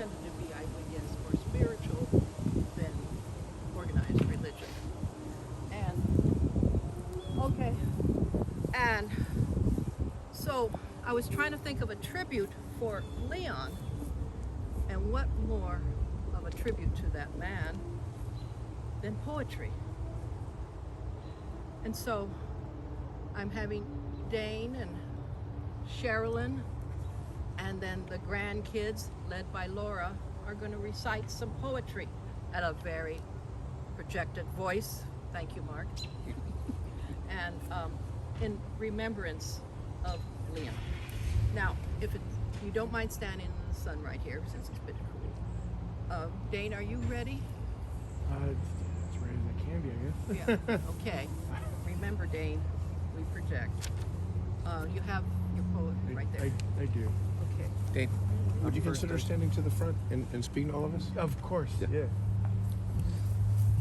tended to be, I would guess, more spiritual than organized religion. And okay, and so I was trying to think of a tribute for Leon, and what more of a tribute to that man than poetry? And so I'm having Dane and Sherilyn, and then the grandkids, led by Laura, are going to recite some poetry at a very projected voice. Thank you, Mark. And in remembrance of Leon. Now, if you don't mind standing in the sun right here, since it's been cool. Dane, are you ready? As ready as I can be, I guess. Yeah. Okay. Remember, Dane, we project. You have your poet right there. I do. Okay. Dane, Would you consider standing to the front and speaking to all of us? Of course, yeah.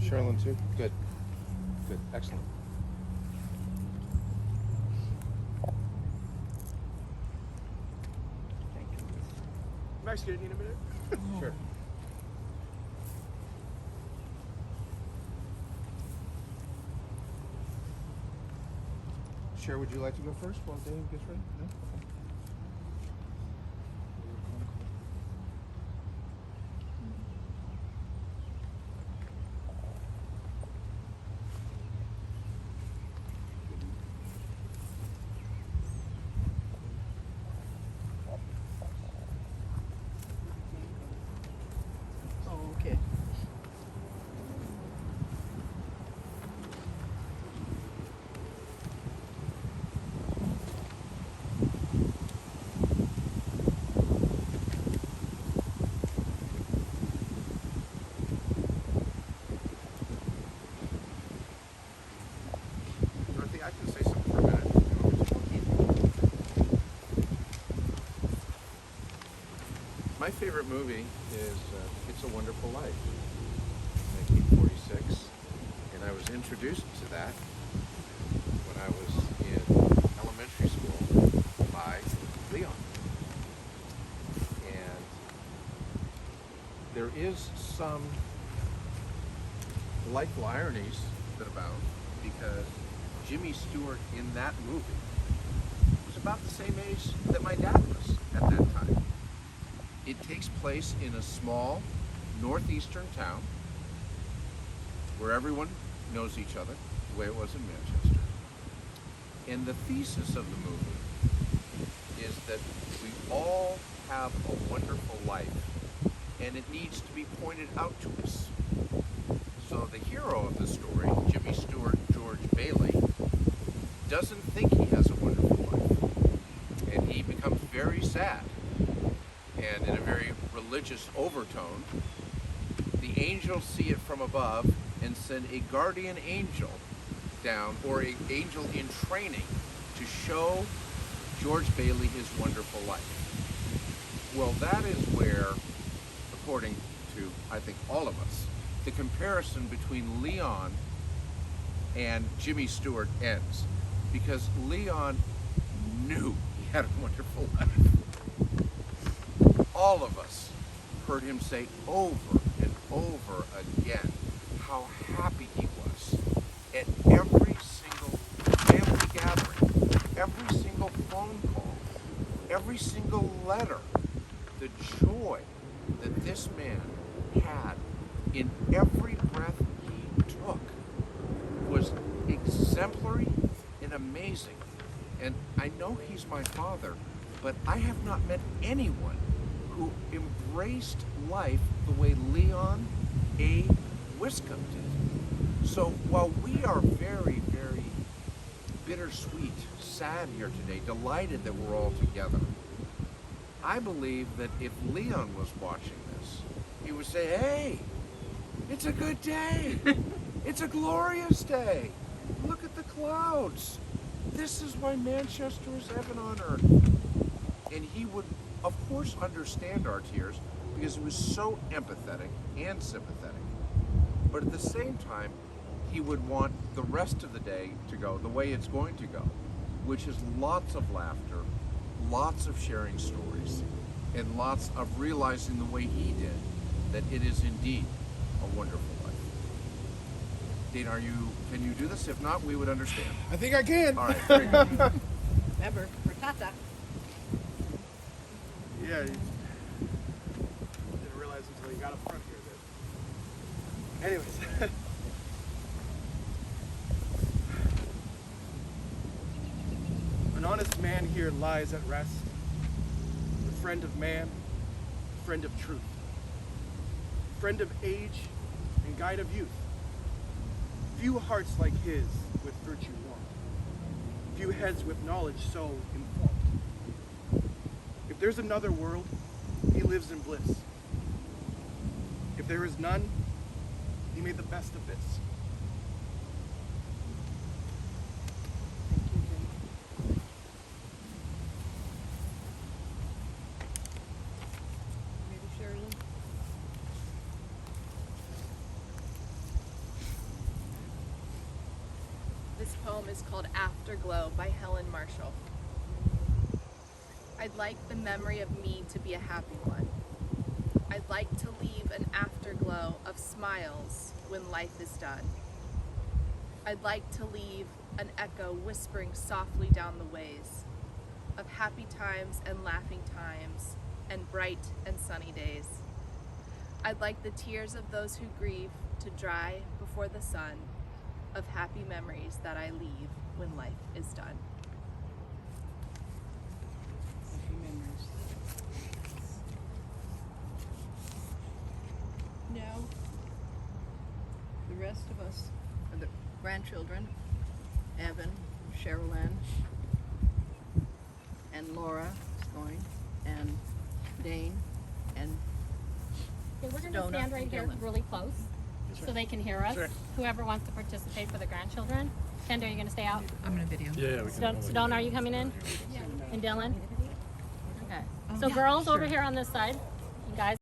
Sherilyn too? good. Good. Excellent. Thank you. Max, can you need a minute? Sure. Cher, would you like to go first while Dane gets ready? No? Okay. Oh, okay. Dorothy, I can say something for a minute. if you want me to. My favorite movie is It's a Wonderful Life, 1946, and I was introduced to that when I was in elementary school by Leon. And there is some delightful ironies that abound because Jimmy Stewart in that movie was about the same age that my dad was at that time. It takes place in a small northeastern town where everyone knows each other, the way it was in Manchester. And the thesis of the movie is that we all have a wonderful life, and it needs to be pointed out to us. So the hero of the story, Jimmy Stewart, George Bailey, doesn't think he has a wonderful life, and he becomes very sad. And in a very religious overtone, the angels see it from above and send a guardian angel down, or an angel in training, to show George Bailey his wonderful life. Well, that is where, according to, I think, all of us, the comparison between Leon and Jimmy Stewart ends. Because Leon knew he had a wonderful life. All of us heard him say over and over again how happy he was at every single family gathering, every single phone call, every single letter. The joy that this man had in every breath he took was exemplary and amazing. And I know he's my father, but I have not met anyone who embraced life the way Leon A. Wiscombe did. So while we are very, very bittersweet, sad here today, delighted that we're all together, I believe that if Leon was watching this, he would say, hey, it's a good day. It's a glorious day. Look at the clouds. This is why Manchester is heaven on earth. And he would, of course, understand our tears because he was so empathetic and sympathetic. But at the same time, he would want the rest of the day to go the way it's going to go, which is lots of laughter, lots of sharing stories, and lots of realizing the way he did that it is indeed a wonderful life. Dean, can you do this? If not, we would understand. I think I can. All right, very good. Remember, for Tata. Yeah, you didn't realize until you got up front here that. Anyways. An honest man here lies at rest, a friend of man, a friend of truth, friend of age and guide of youth. Few hearts like his with virtue warmed, few heads with knowledge so informed. If there's another world, he lives in bliss. If there is none, he made the best of this. Maybe Sherilyn. This poem is called Afterglow by Helen Marshall. I'd like the memory of me to be a happy one. I'd like to leave an afterglow of smiles when life is done. I'd like to leave an echo whispering softly down the ways of happy times and laughing times and bright and sunny days. I'd like the tears of those who grieve to dry before the sun of happy memories that I leave when life is done. Happy memories. Now, the rest of us are the grandchildren, Evan, Sherilyn, and Laura is going, and Dane, and Okay, we're going to Donut stand right and here Dylan. really close so they can hear us. Sure. Whoever wants to participate for the grandchildren. Kenda, are you going to stay out? I'm gonna video. Yeah, we can. Sedona, are you coming in? And Dylan? Okay. So girls over here on this side. You guys.